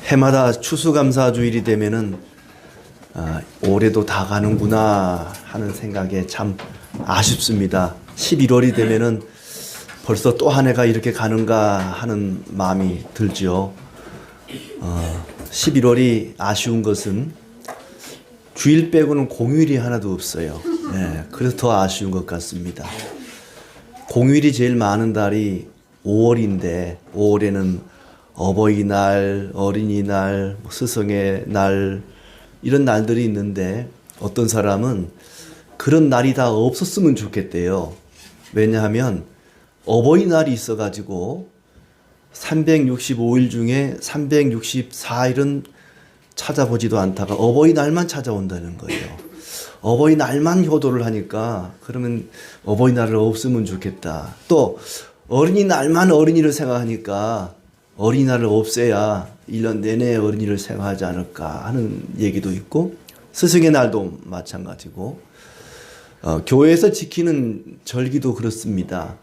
해마다 추수감사주일이 되면은 올해도 다 가는구나 하는 생각에 참 아쉽습니다. 11월이 되면은 벌써 또 한 해가 이렇게 가는가 하는 마음이 들죠. 11월이 아쉬운 것은 주일 빼고는 공휴일이 하나도 없어요. 네, 그래서 더 아쉬운 것 같습니다. 공휴일이 제일 많은 달이 5월인데 5월에는 어버이날, 어린이날, 스승의 날 이런 날들이 있는데 어떤 사람은 그런 날이 다 없었으면 좋겠대요. 왜냐하면 어버이날이 있어가지고 365일 중에 364일은 찾아보지도 않다가 어버이날만 찾아온다는 거예요. 어버이날만 효도를 하니까 그러면 어버이날을 없으면 좋겠다. 또 어린이날만 어린이를 생각하니까 어린이날을 없애야 1년 내내 어린이를 생각하지 않을까 하는 얘기도 있고, 스승의 날도 마찬가지고, 교회에서 지키는 절기도 그렇습니다.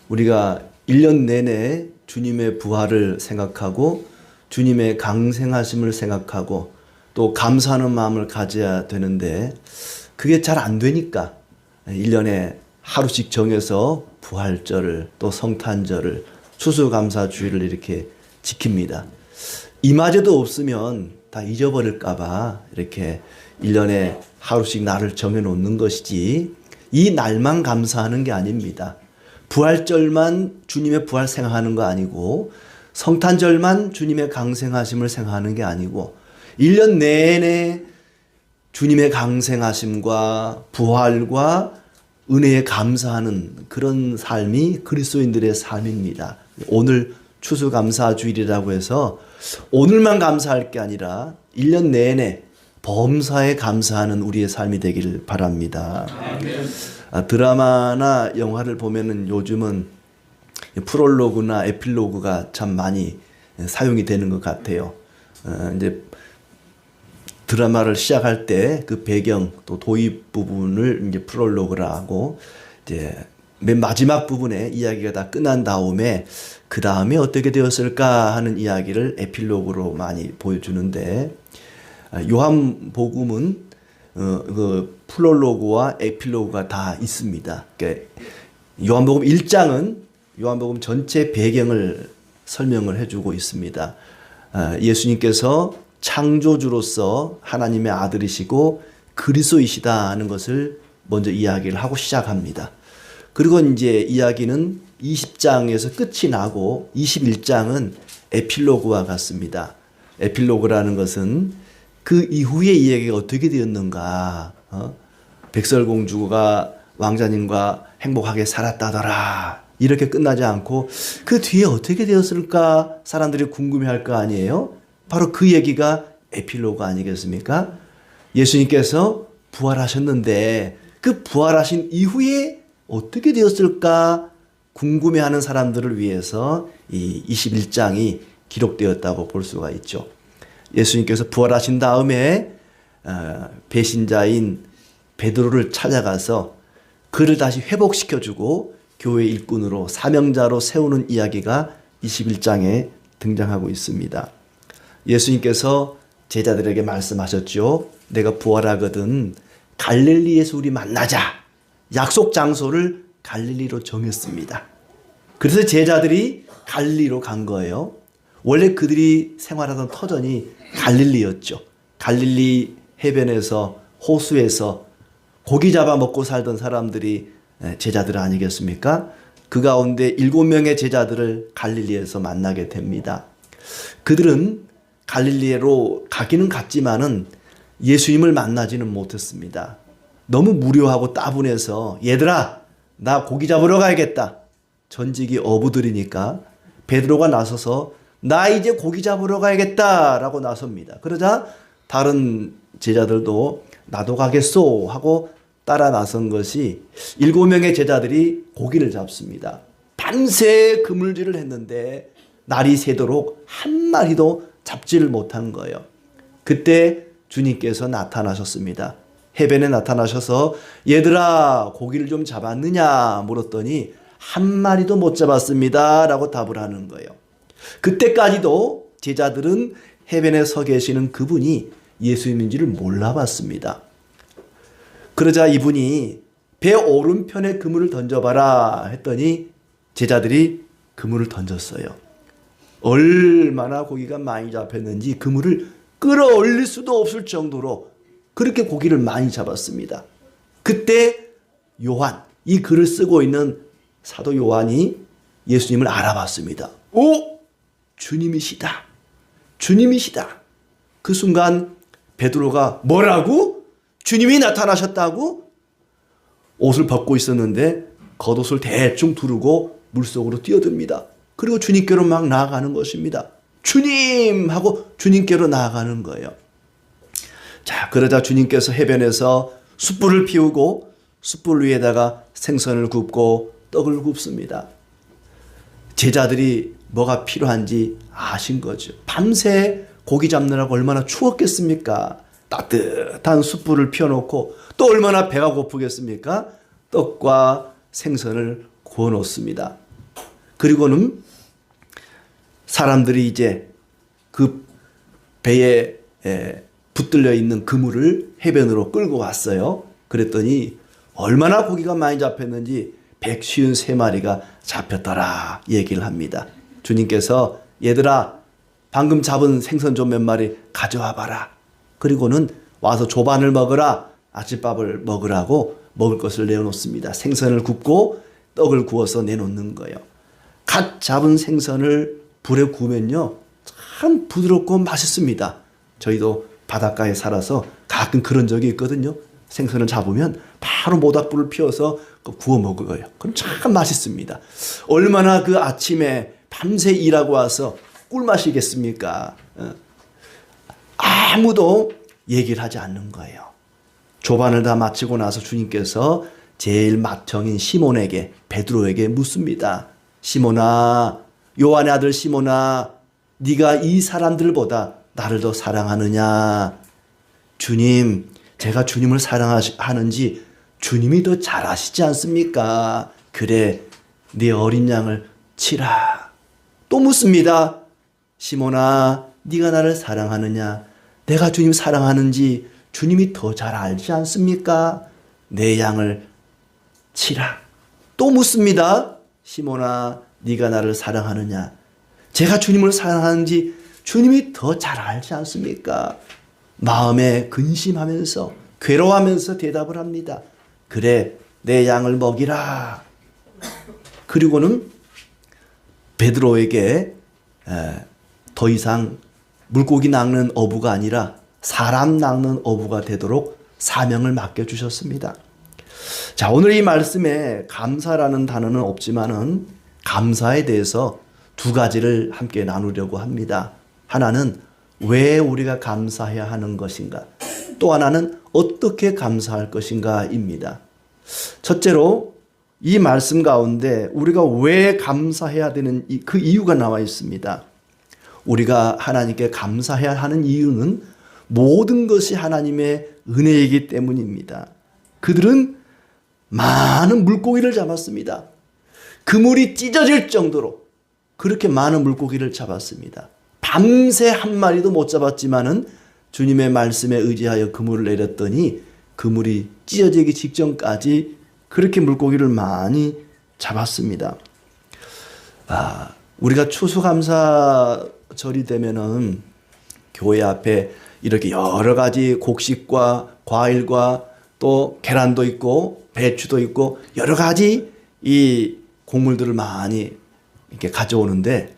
우리가 1년 내내 주님의 부활을 생각하고 주님의 강생하심을 생각하고 또 감사하는 마음을 가져야 되는데 그게 잘 안 되니까 1년에 하루씩 정해서 부활절을 또 성탄절을 추수감사주일을 이렇게 지킵니다. 이마저도 없으면 다 잊어버릴까 봐 이렇게 1년에 하루씩 날을 정해놓는 것이지 이 날만 감사하는 게 아닙니다. 부활절만 주님의 부활 생각하는 거 아니고 성탄절만 주님의 강생하심을 생각하는 게 아니고 1년 내내 주님의 강생하심과 부활과 은혜에 감사하는 그런 삶이 그리스도인들의 삶입니다. 오늘 추수감사주일이라고 해서 오늘만 감사할 게 아니라 1년 내내 범사에 감사하는 우리의 삶이 되기를 바랍니다. 드라마나 영화를 보면은 요즘은 프롤로그나 에필로그가 참 많이 사용이 되는 것 같아요. 이제 드라마를 시작할 때 그 배경 또 도입 부분을 이제 프롤로그라 하고 이제 맨 마지막 부분에 이야기가 다 끝난 다음에 그 다음에 어떻게 되었을까 하는 이야기를 에필로그로 많이 보여주는데 요한복음은 그 프롤로그와 에필로그가 다 있습니다. 그러니까 요한복음 1장은 요한복음 전체 배경을 설명을 해주고 있습니다. 예수님께서 창조주로서 하나님의 아들이시고 그리스도이시다 하는 것을 먼저 이야기를 하고 시작합니다. 그리고 이제 이야기는 20장에서 끝이 나고 21장은 에필로그와 같습니다. 에필로그라는 것은 그 이후의 이야기가 어떻게 되었는가, 백설공주가 왕자님과 행복하게 살았다더라 이렇게 끝나지 않고 그 뒤에 어떻게 되었을까 사람들이 궁금해할 거 아니에요. 바로 그 얘기가 에필로그 아니겠습니까? 예수님께서 부활하셨는데 그 부활하신 이후에 어떻게 되었을까 궁금해하는 사람들을 위해서 이 21장이 기록되었다고 볼 수가 있죠. 예수님께서 부활하신 다음에 배신자인 베드로를 찾아가서 그를 다시 회복시켜주고 교회 일꾼으로 사명자로 세우는 이야기가 21장에 등장하고 있습니다. 예수님께서 제자들에게 말씀하셨죠. 내가 부활하거든 갈릴리에서 우리 만나자. 약속 장소를 갈릴리로 정했습니다. 그래서 제자들이 갈릴리로 간 거예요. 원래 그들이 생활하던 터전이 갈릴리였죠. 갈릴리 해변에서 호수에서 고기 잡아 먹고 살던 사람들이 제자들 아니겠습니까? 그 가운데 7명의 제자들을 갈릴리에서 만나게 됩니다. 그들은 갈릴리로 가기는 갔지만은 예수님을 만나지는 못했습니다. 너무 무료하고 따분해서 얘들아 나 고기 잡으러 가야겠다. 전직이 어부들이니까 베드로가 나서서 나 이제 고기 잡으러 가야겠다라고 나섭니다. 그러자 다른 제자들도 나도 가겠소 하고 따라 나선 것이 7명의 제자들이 고기를 잡습니다. 밤새 그물질을 했는데 날이 새도록 한 마리도 잡지를 못한 거예요. 그때 주님께서 나타나셨습니다. 해변에 나타나셔서 얘들아 고기를 좀 잡았느냐 물었더니 한 마리도 못 잡았습니다 라고 답을 하는 거예요. 그때까지도 제자들은 해변에 서 계시는 그분이 예수님인지를 몰라봤습니다. 그러자 이분이 배 오른편에 그물을 던져봐라 했더니 제자들이 그물을 던졌어요. 얼마나 고기가 많이 잡혔는지 그물을 끌어올릴 수도 없을 정도로 그렇게 고기를 많이 잡았습니다. 그때 요한, 이 글을 쓰고 있는 사도 요한이 예수님을 알아봤습니다. 오! 주님이시다. 주님이시다. 그 순간 베드로가 뭐라고? 주님이 나타나셨다고? 옷을 벗고 있었는데 겉옷을 대충 두르고 물속으로 뛰어듭니다. 그리고 주님께로 막 나아가는 것입니다. 주님! 하고 주님께로 나아가는 거예요. 자, 그러자 주님께서 해변에서 숯불을 피우고 숯불 위에다가 생선을 굽고 떡을 굽습니다. 제자들이 뭐가 필요한지 아신 거죠. 밤새 고기 잡느라고 얼마나 추웠겠습니까? 따뜻한 숯불을 피워놓고 또 얼마나 배가 고프겠습니까? 떡과 생선을 구워 놓습니다. 그리고는 사람들이 이제 그 배에 붙들려 있는 그물을 해변으로 끌고 왔어요. 그랬더니 얼마나 고기가 많이 잡혔는지 153마리가 잡혔더라 얘기를 합니다. 주님께서 얘들아 방금 잡은 생선 좀 몇 마리 가져와 봐라. 그리고는 와서 조반을 먹으라. 아침밥을 먹으라고 먹을 것을 내어놓습니다. 생선을 굽고 떡을 구워서 내놓는 거예요. 갓 잡은 생선을 불에 구우면요 참 부드럽고 맛있습니다. 저희도 바닷가에 살아서 가끔 그런 적이 있거든요. 생선을 잡으면 바로 모닥불을 피워서 구워 먹어요. 그럼 참 맛있습니다. 얼마나 그 아침에 밤새 일하고 와서 꿀맛이겠습니까? 아무도 얘기를 하지 않는 거예요. 조반을 다 마치고 나서 주님께서 제일 맏형인 시몬에게, 베드로에게 묻습니다. 시몬아, 요한의 아들 시몬아, 네가 이 사람들보다 나를 더 사랑하느냐? 주님, 제가 주님을 사랑하는지 주님이 더 잘 아시지 않습니까? 그래, 네 어린 양을 치라. 또 묻습니다. 시몬아, 네가 나를 사랑하느냐? 내가 주님 사랑하는지 주님이 더 잘 알지 않습니까? 내 양을 치라. 또 묻습니다. 시몬아, 네가 나를 사랑하느냐? 제가 주님을 사랑하는지 주님이 더 잘 알지 않습니까? 마음에 근심하면서 괴로워하면서 대답을 합니다. 그래, 내 양을 먹이라. 그리고는 베드로에게 더 이상 물고기 낚는 어부가 아니라 사람 낚는 어부가 되도록 사명을 맡겨주셨습니다. 자, 오늘 이 말씀에 감사라는 단어는 없지만은 감사에 대해서 두 가지를 함께 나누려고 합니다. 하나는 왜 우리가 감사해야 하는 것인가? 또 하나는 어떻게 감사할 것인가입니다. 첫째로 이 말씀 가운데 우리가 왜 감사해야 되는 그 이유가 나와 있습니다. 우리가 하나님께 감사해야 하는 이유는 모든 것이 하나님의 은혜이기 때문입니다. 그들은 많은 물고기를 잡았습니다. 그물이 찢어질 정도로 그렇게 많은 물고기를 잡았습니다. 밤새 한 마리도 못 잡았지만은 주님의 말씀에 의지하여 그물을 내렸더니 그물이 찢어지기 직전까지 그렇게 물고기를 많이 잡았습니다. 우리가 추수감사절이 되면은 교회 앞에 이렇게 여러 가지 곡식과 과일과 또 계란도 있고 배추도 있고 여러 가지 이 곡물들을 많이 이렇게 가져오는데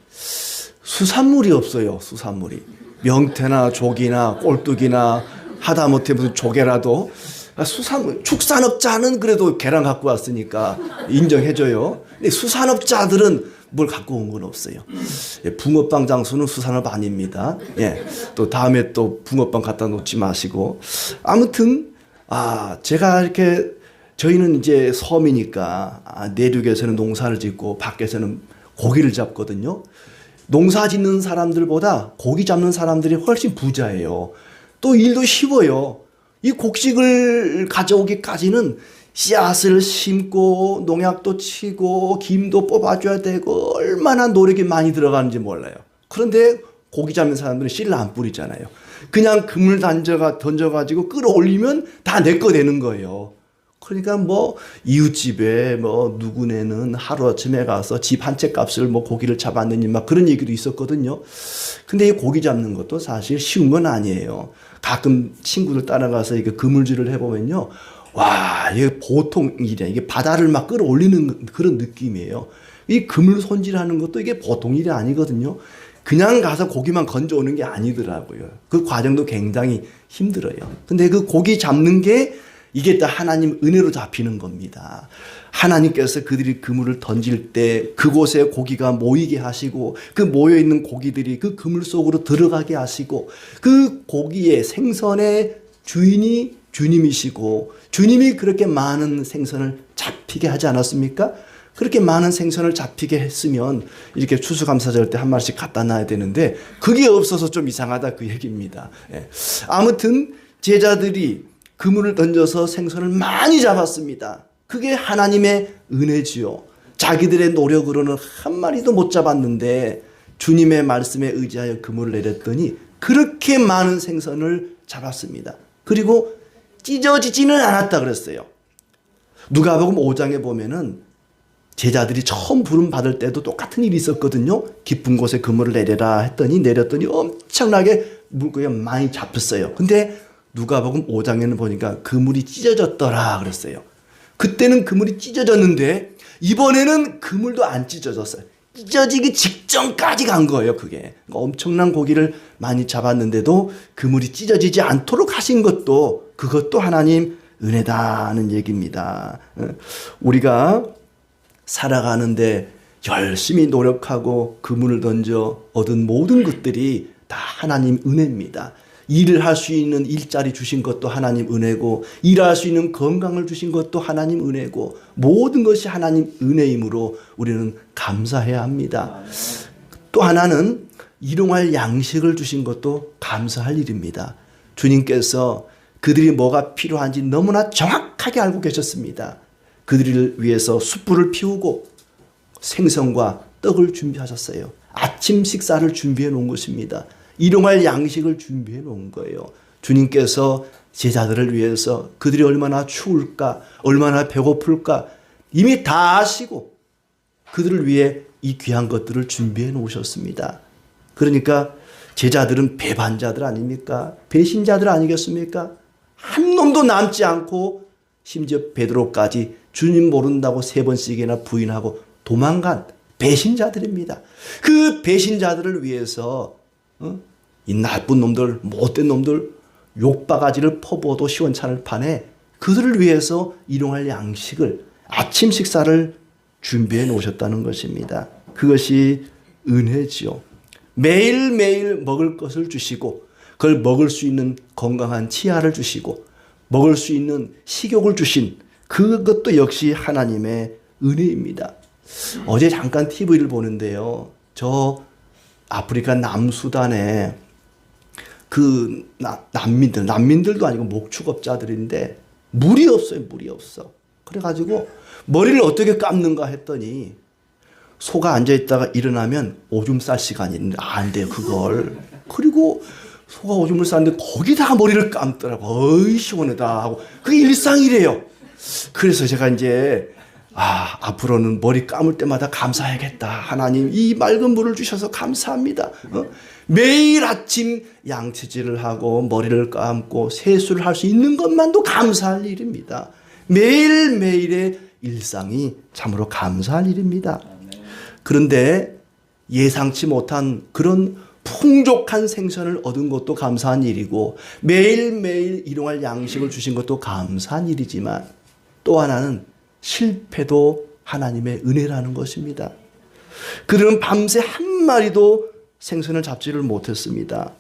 수산물이 없어요. 수산물이. 명태나 조기나 꼴뚜기나 하다못해 무슨 조개라도 수산물, 축산업자는 그래도 계란 갖고 왔으니까 인정해줘요. 근데 수산업자들은 뭘 갖고 온 건 없어요. 붕어빵 장수는 수산업 아닙니다. 예. 또 다음에 또 붕어빵 갖다 놓지 마시고. 아무튼, 제가 이렇게, 저희는 이제 섬이니까, 내륙에서는 농사를 짓고, 밖에서는 고기를 잡거든요. 농사 짓는 사람들보다 고기 잡는 사람들이 훨씬 부자예요. 또 일도 쉬워요. 이 곡식을 가져오기까지는 씨앗을 심고 농약도 치고 김도 뽑아줘야 되고 얼마나 노력이 많이 들어가는지 몰라요. 그런데 고기 잡는 사람들은 씨를 안 뿌리잖아요. 그냥 그물 던져가지고 끌어올리면 다 내 거 되는 거예요. 그러니까 뭐 이웃집에 뭐 누구네는 하루아침에 가서 집 한 채 값을 뭐 고기를 잡았느니 막 그런 얘기도 있었거든요. 근데 이 고기 잡는 것도 사실 쉬운 건 아니에요. 가끔 친구들 따라가서 이게 그물질을 해보면요. 와, 이게 보통 일이야. 이게 바다를 막 끌어올리는 그런 느낌이에요. 이 그물 손질하는 것도 이게 보통 일이 아니거든요. 그냥 가서 고기만 건져오는 게 아니더라고요. 그 과정도 굉장히 힘들어요. 근데 그 고기 잡는 게 이게 다 하나님 은혜로 잡히는 겁니다. 하나님께서 그들이 그물을 던질 때 그곳에 고기가 모이게 하시고 그 모여있는 고기들이 그 그물 속으로 들어가게 하시고 그 고기의 생선의 주인이 주님이시고 주님이 그렇게 많은 생선을 잡히게 하지 않았습니까? 그렇게 많은 생선을 잡히게 했으면 이렇게 추수감사절 때 한 마리씩 갖다 놔야 되는데 그게 없어서 좀 이상하다 그 얘기입니다. 아무튼 제자들이 그물을 던져서 생선을 많이 잡았습니다. 그게 하나님의 은혜지요. 자기들의 노력으로는 한 마리도 못 잡았는데 주님의 말씀에 의지하여 그물을 내렸더니 그렇게 많은 생선을 잡았습니다. 그리고 찢어지지는 않았다 그랬어요. 누가복음 5장에 보면은 제자들이 처음 부름 받을 때도 똑같은 일이 있었거든요. 깊은 곳에 그물을 내려라 했더니 내렸더니 엄청나게 물고기가 많이 잡혔어요. 근데 누가복음 5장에는 보니까 그물이 찢어졌더라 그랬어요. 그때는 그물이 찢어졌는데 이번에는 그물도 안 찢어졌어요. 찢어지기 직전까지 간 거예요. 그게 엄청난 고기를 많이 잡았는데도 그물이 찢어지지 않도록 하신 것도 그것도 하나님 은혜다는 얘기입니다. 우리가 살아가는데 열심히 노력하고 그물을 던져 얻은 모든 것들이 다 하나님 은혜입니다. 일을 할 수 있는 일자리 주신 것도 하나님 은혜고 일할 수 있는 건강을 주신 것도 하나님 은혜고 모든 것이 하나님 은혜이므로 우리는 감사해야 합니다. 또 하나는 일용할 양식을 주신 것도 감사할 일입니다. 주님께서 그들이 뭐가 필요한지 너무나 정확하게 알고 계셨습니다. 그들을 위해서 숯불을 피우고 생선과 떡을 준비하셨어요. 아침 식사를 준비해 놓은 것입니다. 일용할 양식을 준비해 놓은 거예요. 주님께서 제자들을 위해서 그들이 얼마나 추울까, 얼마나 배고플까 이미 다 아시고 그들을 위해 이 귀한 것들을 준비해 놓으셨습니다. 그러니까 제자들은 배반자들 아닙니까? 배신자들 아니겠습니까? 한 놈도 남지 않고 심지어 베드로까지 주님 모른다고 3번씩이나 부인하고 도망간 배신자들입니다. 그 배신자들을 위해서 이 나쁜 놈들, 못된 놈들 욕바가지를 퍼부어도 시원찮을 판에 그들을 위해서 일용할 양식을 아침 식사를 준비해 놓으셨다는 것입니다. 그것이 은혜지요. 매일매일 먹을 것을 주시고 그걸 먹을 수 있는 건강한 치아를 주시고 먹을 수 있는 식욕을 주신 그것도 역시 하나님의 은혜입니다. 어제 잠깐 TV를 보는데요. 저 아프리카 남수단에 그 난민들도 아니고 목축업자들인데 물이 없어요. 물이 없어. 그래가지고 머리를 어떻게 감는가 했더니 소가 앉아있다가 일어나면 오줌 쌀 시간이 있는데 안 돼요. 그걸. 그리고 소가 오줌을 쌌는데 거기다가 머리를 감더라고. 어이 시원하다 하고. 그게 일상이래요. 그래서 제가 이제 앞으로는 머리 감을 때마다 감사해야겠다. 하나님 이 맑은 물을 주셔서 감사합니다. 매일 아침 양치질을 하고 머리를 감고 세수를 할 수 있는 것만도 감사할 일입니다. 매일매일의 일상이 참으로 감사할 일입니다. 그런데 예상치 못한 그런 풍족한 생선을 얻은 것도 감사한 일이고 매일매일 일용할 양식을 주신 것도 감사한 일이지만 또 하나는 실패도 하나님의 은혜라는 것입니다. 그들은 밤새 한 마리도 생선을 잡지를 못했습니다.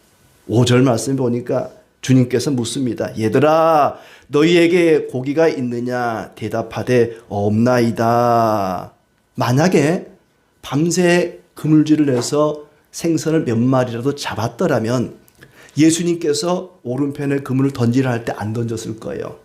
5절 말씀 보니까 주님께서 묻습니다. 얘들아 너희에게 고기가 있느냐 대답하되 없나이다. 만약에 밤새 그물질을 해서 생선을 몇 마리라도 잡았더라면 예수님께서 오른편에 그물을 던지라 할 때 안 던졌을 거예요.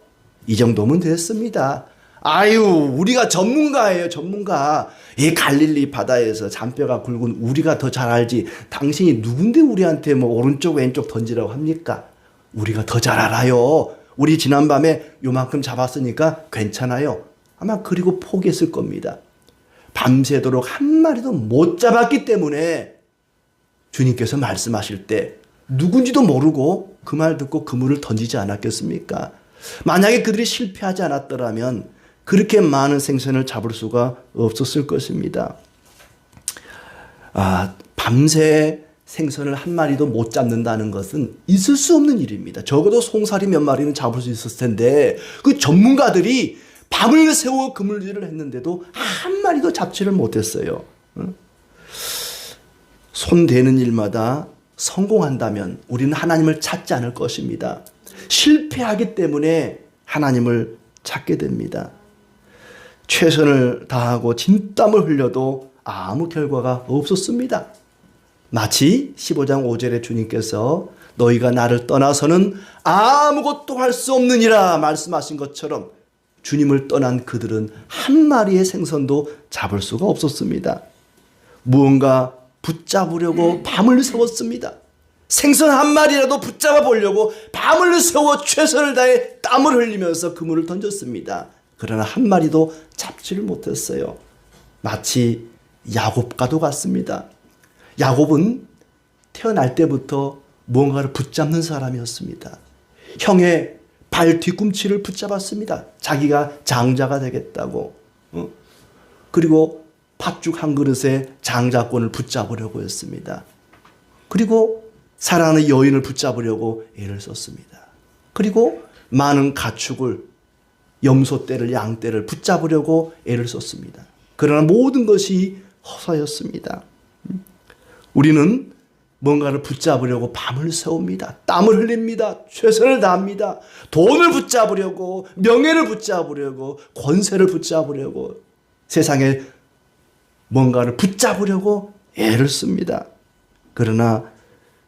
이 정도면 됐습니다. 아유, 우리가 전문가예요, 전문가. 이 갈릴리 바다에서 잔뼈가 굵은 우리가 더 잘 알지. 당신이 누군데 우리한테 뭐 오른쪽 왼쪽 던지라고 합니까? 우리가 더 잘 알아요. 우리 지난밤에 요만큼 잡았으니까 괜찮아요. 아마 그리고 포기했을 겁니다. 밤새도록 한 마리도 못 잡았기 때문에 주님께서 말씀하실 때 누군지도 모르고 그 말 듣고 그물을 던지지 않았겠습니까? 만약에 그들이 실패하지 않았더라면 그렇게 많은 생선을 잡을 수가 없었을 것입니다. 밤새 생선을 한 마리도 못 잡는다는 것은 있을 수 없는 일입니다. 적어도 송사리 몇 마리는 잡을 수 있었을 텐데 그 전문가들이 밤을 새워 그물질을 했는데도 한 마리도 잡지를 못했어요. 손 대는 일마다 성공한다면 우리는 하나님을 찾지 않을 것입니다. 실패하기 때문에 하나님을 찾게 됩니다. 최선을 다하고 진땀을 흘려도 아무 결과가 없었습니다. 마치 15장 5절에 주님께서 너희가 나를 떠나서는 아무것도 할 수 없느니라 말씀하신 것처럼 주님을 떠난 그들은 한 마리의 생선도 잡을 수가 없었습니다. 무언가 붙잡으려고 밤을 새웠습니다. 생선 한 마리라도 붙잡아 보려고 밤을 새워 최선을 다해 땀을 흘리면서 그물을 던졌습니다. 그러나 한 마리도 잡지를 못했어요. 마치 야곱과도 같습니다. 야곱은 태어날 때부터 무언가를 붙잡는 사람이었습니다. 형의 발 뒤꿈치를 붙잡았습니다. 자기가 장자가 되겠다고. 그리고 팥죽 한 그릇에 장자권을 붙잡으려고 했습니다. 그리고 사랑하는 여인을 붙잡으려고 애를 썼습니다. 그리고 많은 가축을 염소떼를 양떼를 붙잡으려고 애를 썼습니다. 그러나 모든 것이 허사였습니다. 우리는 뭔가를 붙잡으려고 밤을 새웁니다. 땀을 흘립니다. 최선을 다합니다. 돈을 붙잡으려고, 명예를 붙잡으려고, 권세를 붙잡으려고, 세상에 뭔가를 붙잡으려고 애를 씁니다. 그러나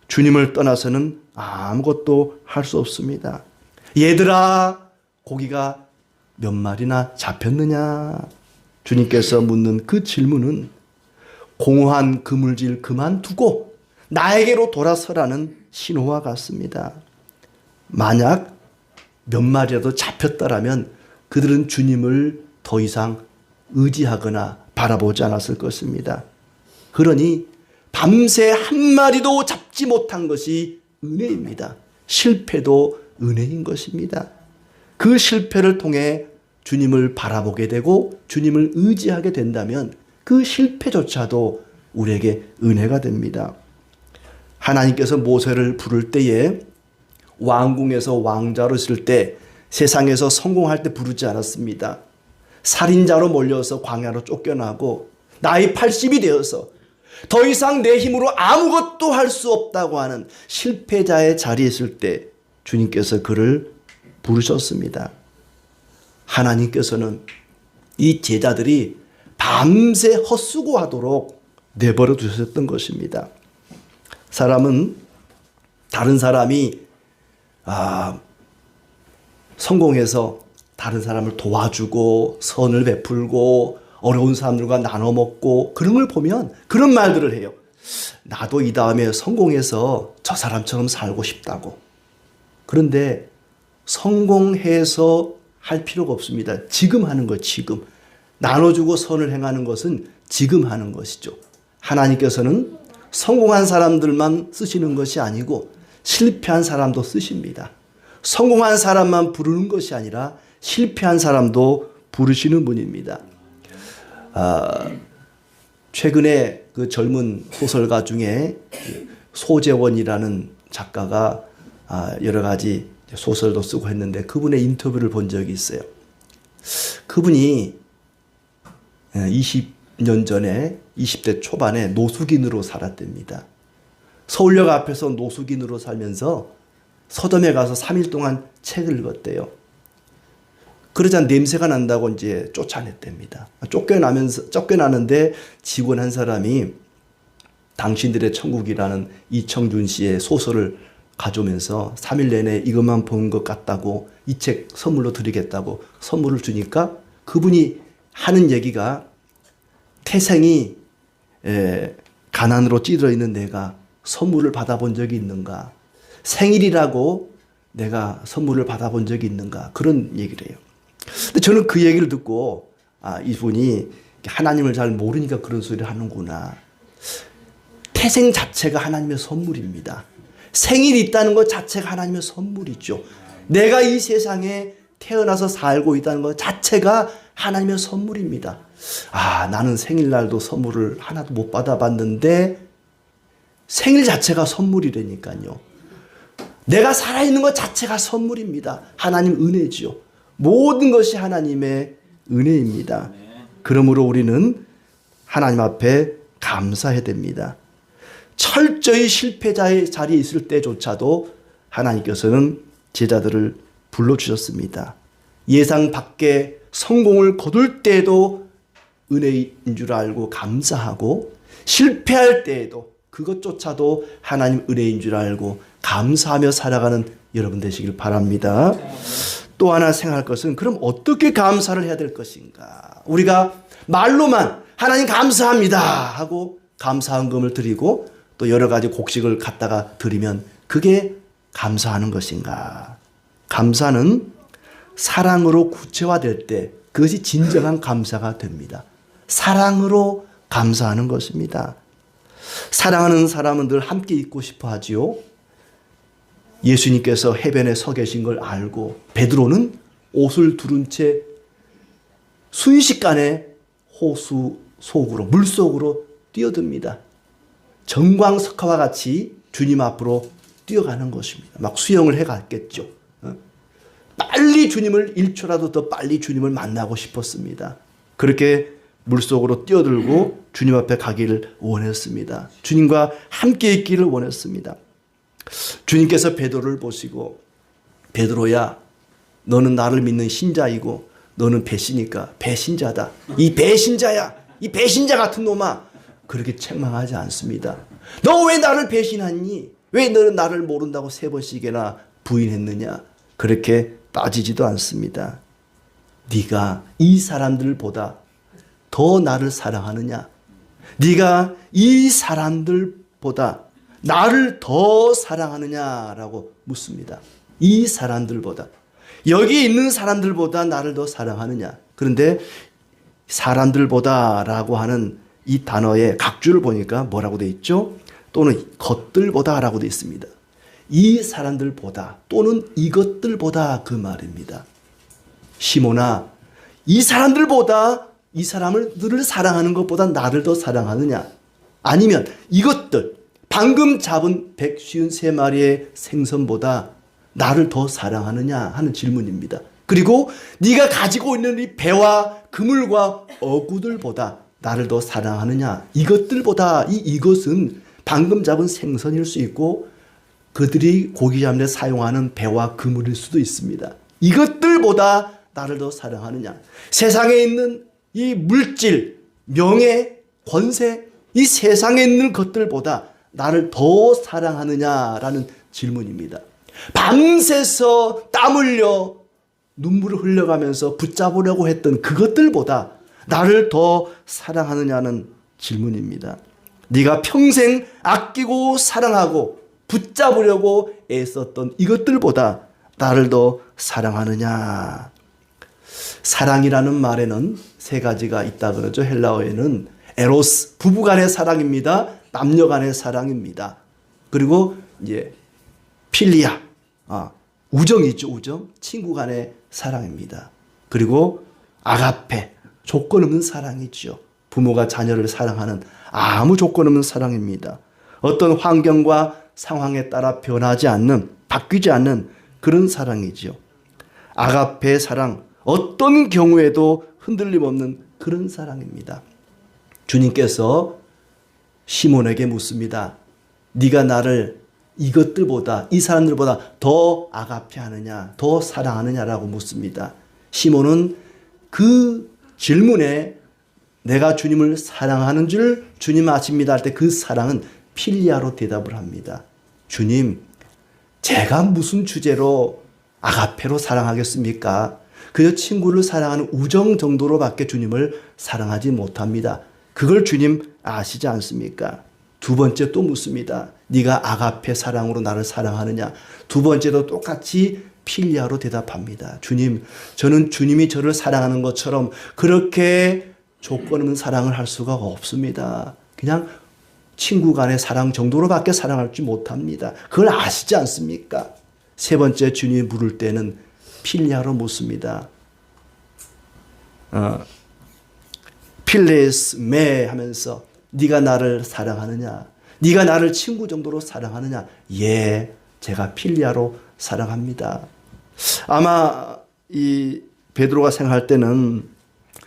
주님을 떠나서는 아무것도 할 수 없습니다. 얘들아, 고기가 몇 마리나 잡혔느냐? 주님께서 묻는 그 질문은 공허한 그물질 그만두고 나에게로 돌아서라는 신호와 같습니다. 만약 몇 마리라도 잡혔다라면 그들은 주님을 더 이상 의지하거나 바라보지 않았을 것입니다. 그러니 밤새 한 마리도 잡지 못한 것이 은혜입니다. 실패도 은혜인 것입니다. 그 실패를 통해 주님을 바라보게 되고 주님을 의지하게 된다면 그 실패조차도 우리에게 은혜가 됩니다. 하나님께서 모세를 부를 때에 왕궁에서 왕자로 있을 때 세상에서 성공할 때 부르지 않았습니다. 살인자로 몰려서 광야로 쫓겨나고 나이 80이 되어서 더 이상 내 힘으로 아무것도 할 수 없다고 하는 실패자의 자리에 있을 때 주님께서 그를 부르셨습니다. 하나님께서는 이 제자들이 밤새 헛수고하도록 내버려 두셨던 것입니다. 사람은 다른 사람이 성공해서 다른 사람을 도와주고 선을 베풀고 어려운 사람들과 나눠 먹고 그런 걸 보면 그런 말들을 해요. 나도 이 다음에 성공해서 저 사람처럼 살고 싶다고. 그런데 성공해서 할 필요가 없습니다. 지금 하는 것, 지금. 나눠주고 선을 행하는 것은 지금 하는 것이죠. 하나님께서는 성공한 사람들만 쓰시는 것이 아니고 실패한 사람도 쓰십니다. 성공한 사람만 부르는 것이 아니라 실패한 사람도 부르시는 분입니다. 최근에 그 젊은 소설가 중에 소재원이라는 작가가 여러 가지 소설도 쓰고 했는데 그분의 인터뷰를 본 적이 있어요. 그분이 20년 전에 20대 초반에 노숙인으로 살았답니다. 서울역 앞에서 노숙인으로 살면서 서점에 가서 3일 동안 책을 읽었대요. 그러자 냄새가 난다고 이제 쫓아냈답니다. 쫓겨나는데 직원 한 사람이 당신들의 천국이라는 이청준 씨의 소설을 가져오면서 3일 내내 이것만 본 것 같다고 이 책 선물로 드리겠다고 선물을 주니까 그분이 하는 얘기가 태생이 가난으로 찌들어 있는 내가 선물을 받아본 적이 있는가? 생일이라고 내가 선물을 받아본 적이 있는가? 그런 얘기를 해요. 근데 저는 그 얘기를 듣고 이분이 하나님을 잘 모르니까 그런 소리를 하는구나. 태생 자체가 하나님의 선물입니다. 생일이 있다는 것 자체가 하나님의 선물이죠. 내가 이 세상에 태어나서 살고 있다는 것 자체가 하나님의 선물입니다. 나는 생일날도 선물을 하나도 못 받아봤는데 생일 자체가 선물이라니까요. 내가 살아있는 것 자체가 선물입니다. 하나님 은혜지요. 모든 것이 하나님의 은혜입니다. 그러므로 우리는 하나님 앞에 감사해야 됩니다. 철저히 실패자의 자리에 있을 때조차도 하나님께서는 제자들을 불러주셨습니다. 예상 밖의 성공을 거둘 때에도 은혜인 줄 알고 감사하고, 실패할 때에도 그것조차도 하나님 은혜인 줄 알고 감사하며 살아가는 여러분 되시길 바랍니다. 또 하나 생각할 것은, 그럼 어떻게 감사를 해야 될 것인가? 우리가 말로만 하나님 감사합니다 하고 감사헌금을 드리고 또 여러 가지 곡식을 갖다가 드리면 그게 감사하는 것인가? 감사는 사랑으로 구체화될 때 그것이 진정한 감사가 됩니다. 사랑으로 감사하는 것입니다. 사랑하는 사람은 늘 함께 있고 싶어 하지요. 예수님께서 해변에 서 계신 걸 알고 베드로는 옷을 두른 채 순식간에 호수 속으로, 물속으로 뛰어듭니다. 정광석화와 같이 주님 앞으로 뛰어가는 것입니다. 막 수영을 해갔겠죠. 빨리 주님을 1초라도 더 빨리 주님을 만나고 싶었습니다. 그렇게 물속으로 뛰어들고 주님 앞에 가기를 원했습니다. 주님과 함께 있기를 원했습니다. 주님께서 베드로를 보시고, 베드로야, 너는 나를 믿는 신자이고 너는 배신자다. 이 배신자야, 이 배신자 같은 놈아, 그렇게 책망하지 않습니다. 너 왜 나를 배신하니? 왜 너는 나를 모른다고 3번씩이나 부인했느냐? 그렇게 따지지도 않습니다. 네가 이 사람들보다 더 나를 사랑하느냐? 네가 이 사람들보다 나를 더 사랑하느냐라고 묻습니다. 이 사람들보다, 여기 있는 사람들보다 나를 더 사랑하느냐? 그런데 사람들보다라고 하는 이 단어의 각주를 보니까 뭐라고 되어 있죠? 또는 것들보다라고 되어 있습니다. 이 사람들보다 또는 이것들보다, 그 말입니다. 시몬아, 이 사람들보다, 이 사람들을 사랑하는 것보다 나를 더 사랑하느냐? 아니면 이것들, 방금 잡은 153마리의 생선보다 나를 더 사랑하느냐 하는 질문입니다. 그리고 네가 가지고 있는 이 배와 그물과 어구들보다 나를 더 사랑하느냐? 이것들보다, 이것은 방금 잡은 생선일 수 있고 그들이 고기 잡는 데 사용하는 배와 그물일 수도 있습니다. 이것들보다 나를 더 사랑하느냐? 세상에 있는 이 물질, 명예, 권세, 이 세상에 있는 것들보다 나를 더 사랑하느냐라는 질문입니다. 밤새서 땀 흘려 눈물을 흘려가면서 붙잡으려고 했던 그것들보다 나를 더 사랑하느냐는 질문입니다. 네가 평생 아끼고 사랑하고 붙잡으려고 애썼던 이것들보다 나를 더 사랑하느냐. 사랑이라는 말에는 3가지가 있다 그러죠. 헬라어에는 에로스, 부부간의 사랑입니다. 남녀간의 사랑입니다. 그리고 이제 필리아, 우정이 있죠. 우정, 친구간의 사랑입니다. 그리고 아가페, 조건 없는 사랑이죠. 부모가 자녀를 사랑하는 아무 조건 없는 사랑입니다. 어떤 환경과 상황에 따라 변하지 않는, 바뀌지 않는 그런 사랑이죠. 아가페의 사랑, 어떤 경우에도 흔들림 없는 그런 사랑입니다. 주님께서 시몬에게 묻습니다. 네가 나를 이것들보다, 이 사람들보다 더 아가페 하느냐, 더 사랑하느냐라고 묻습니다. 시몬은 그 질문에 내가 주님을 사랑하는 줄 주님 아십니다 할 때 그 사랑은 필리아로 대답을 합니다. 주님, 제가 무슨 주제로 아가페로 사랑하겠습니까? 그저 친구를 사랑하는 우정 정도로밖에 주님을 사랑하지 못합니다. 그걸 주님 아시지 않습니까? 두 번째 또 묻습니다. 네가 아가페 사랑으로 나를 사랑하느냐? 두 번째도 똑같이 필리아로 대답합니다. 주님, 저는 주님이 저를 사랑하는 것처럼 그렇게 조건 없는 사랑을 할 수가 없습니다. 그냥 친구 간의 사랑 정도로밖에 사랑할 줄 못합니다. 그걸 아시지 않습니까? 세 번째 주님이 물을 때는 필리아로 묻습니다. 필레스 메 하면서 네가 나를 사랑하느냐? 네가 나를 친구 정도로 사랑하느냐? 예, 제가 필리아로 사랑합니다. 아마 이 베드로가 생각할 때는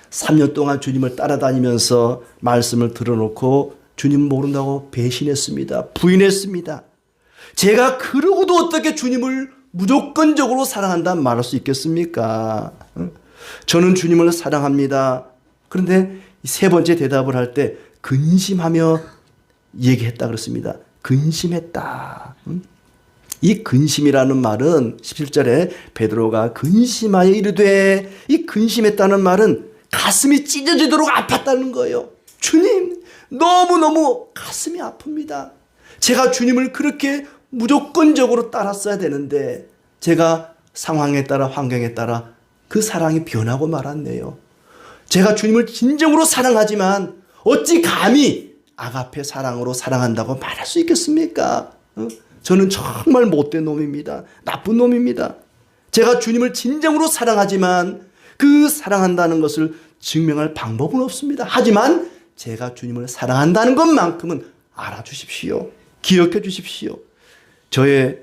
3년 동안 주님을 따라다니면서 말씀을 들어놓고 주님 모른다고 배신했습니다. 부인했습니다. 제가 그러고도 어떻게 주님을 무조건적으로 사랑한다는 말할 수 있겠습니까? 저는 주님을 사랑합니다. 그런데 세 번째 대답을 할 때 근심하며 얘기했다 그렇습니다. 근심했다. 이 근심이라는 말은 17절에 베드로가 근심하여 이르되, 이 근심했다는 말은 가슴이 찢어지도록 아팠다는 거예요. 주님, 너무너무 가슴이 아픕니다. 제가 주님을 그렇게 무조건적으로 따랐어야 되는데 제가 상황에 따라 환경에 따라 그 사랑이 변하고 말았네요. 제가 주님을 진정으로 사랑하지만 어찌 감히 아가페 사랑으로 사랑한다고 말할 수 있겠습니까? 저는 정말 못된 놈입니다. 나쁜 놈입니다. 제가 주님을 진정으로 사랑하지만 그 사랑한다는 것을 증명할 방법은 없습니다. 하지만 제가 주님을 사랑한다는 것만큼은 알아주십시오. 기억해 주십시오. 저의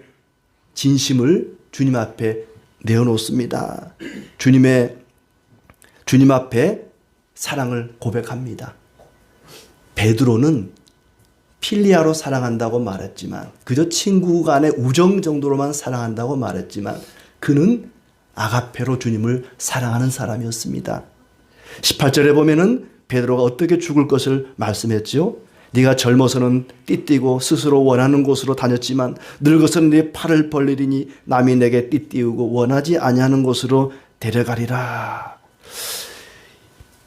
진심을 주님 앞에 내어놓습니다. 주님 앞에 사랑을 고백합니다. 베드로는 필리아로 사랑한다고 말했지만, 그저 친구 간의 우정 정도로만 사랑한다고 말했지만, 그는 아가페로 주님을 사랑하는 사람이었습니다. 18절에 보면은 베드로가 어떻게 죽을 것을 말씀했죠. 네가 젊어서는 띠띠고 스스로 원하는 곳으로 다녔지만 늙어서는 네 팔을 벌리리니 남이 내게 띠띠우고 원하지 아니하는 곳으로 데려가리라.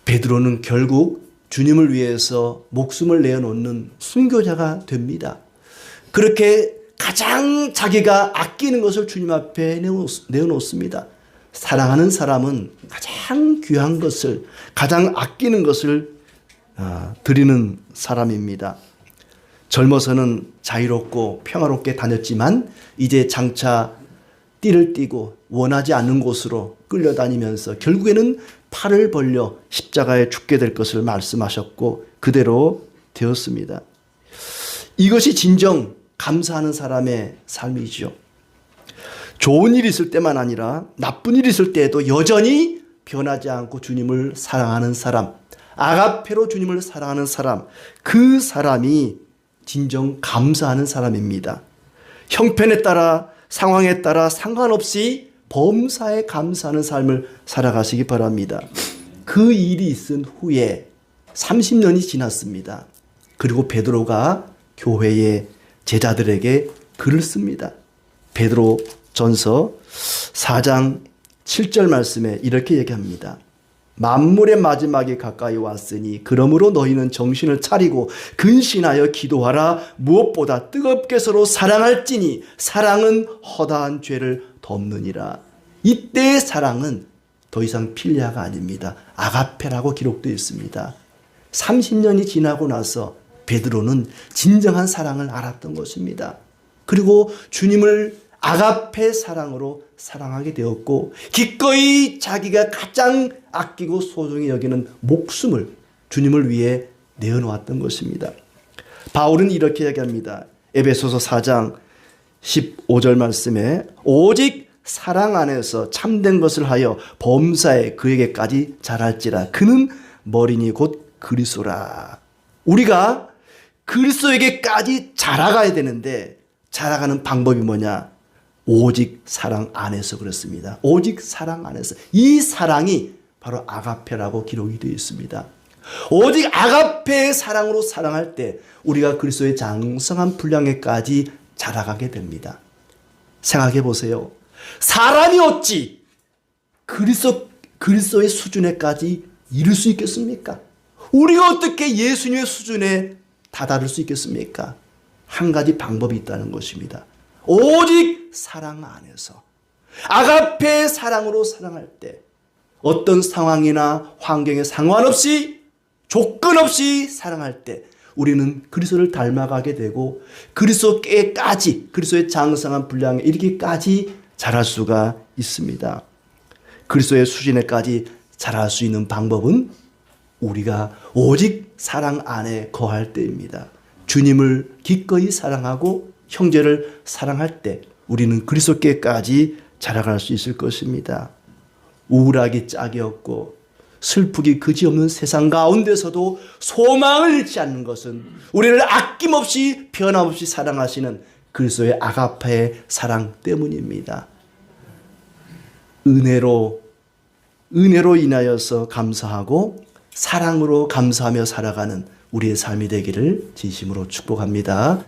베드로는 결국 주님을 위해서 목숨을 내어놓는 순교자가 됩니다. 그렇게 가장 자기가 아끼는 것을 주님 앞에 내어놓습니다. 사랑하는 사람은 가장 귀한 것을, 가장 아끼는 것을 드리는 사람입니다. 젊어서는 자유롭고 평화롭게 다녔지만 이제 장차 띠를 띠고 원하지 않는 곳으로 끌려다니면서 결국에는 팔을 벌려 십자가에 죽게 될 것을 말씀하셨고 그대로 되었습니다. 이것이 진정 감사하는 사람의 삶이죠. 좋은 일이 있을 때만 아니라 나쁜 일이 있을 때에도 여전히 변하지 않고 주님을 사랑하는 사람, 아가페로 주님을 사랑하는 사람, 그 사람이 진정 감사하는 사람입니다. 형편에 따라 상황에 따라 상관없이 범사에 감사하는 삶을 살아가시기 바랍니다. 그 일이 있은 후에 30년이 지났습니다. 그리고 베드로가 교회의 제자들에게 글을 씁니다. 베드로 전서 4장 7절 말씀에 이렇게 얘기합니다. 만물의 마지막이 가까이 왔으니 그러므로 너희는 정신을 차리고 근신하여 기도하라. 무엇보다 뜨겁게 서로 사랑할지니 사랑은 허다한 죄를 덮느니라. 이때의 사랑은 더 이상 필리아가 아닙니다. 아가페라고 기록되어 있습니다. 30년이 지나고 나서 베드로는 진정한 사랑을 알았던 것입니다. 그리고 주님을 아가페 사랑으로 사랑하게 되었고 기꺼이 자기가 가장 아끼고 소중히 여기는 목숨을 주님을 위해 내어놓았던 것입니다. 바울은 이렇게 얘기합니다. 에베소서 4장 15절 말씀에 오직 사랑 안에서 참된 것을 하여 범사에 그에게까지 자랄지라. 그는 머리니 곧 그리스도라. 우리가 그리스도에게까지 자라가야 되는데 자라가는 방법이 뭐냐? 오직 사랑 안에서 그렇습니다. 오직 사랑 안에서. 이 사랑이 바로 아가페라고 기록이 되어 있습니다. 오직 아가페의 사랑으로 사랑할 때 우리가 그리스도의 장성한 분량에까지 자라가게 됩니다. 생각해 보세요. 사람이 어찌 그리스도의 수준에까지 이룰 수 있겠습니까? 우리가 어떻게 예수님의 수준에 다다를 수 있겠습니까? 한 가지 방법이 있다는 것입니다. 오직 사랑 안에서 아가페의 사랑으로 사랑할 때 어떤 상황이나 환경에 상관없이 조건 없이 사랑할 때 우리는 그리스도를 닮아가게 되고 그리스도께까지 그리스도의 장성한 분량에 이르기까지 자랄 수가 있습니다. 그리스도의 수준에까지 자랄 수 있는 방법은 우리가 오직 사랑 안에 거할 때입니다. 주님을 기꺼이 사랑하고 형제를 사랑할 때 우리는 그리스도께까지 자라갈 수 있을 것입니다. 우울하기 짝이 없고 슬프기 그지없는 세상 가운데서도 소망을 잃지 않는 것은 우리를 아낌없이 변함없이 사랑하시는 그리스도의 아가페의 사랑 때문입니다. 은혜로 인하여서 감사하고 사랑으로 감사하며 살아가는 우리의 삶이 되기를 진심으로 축복합니다.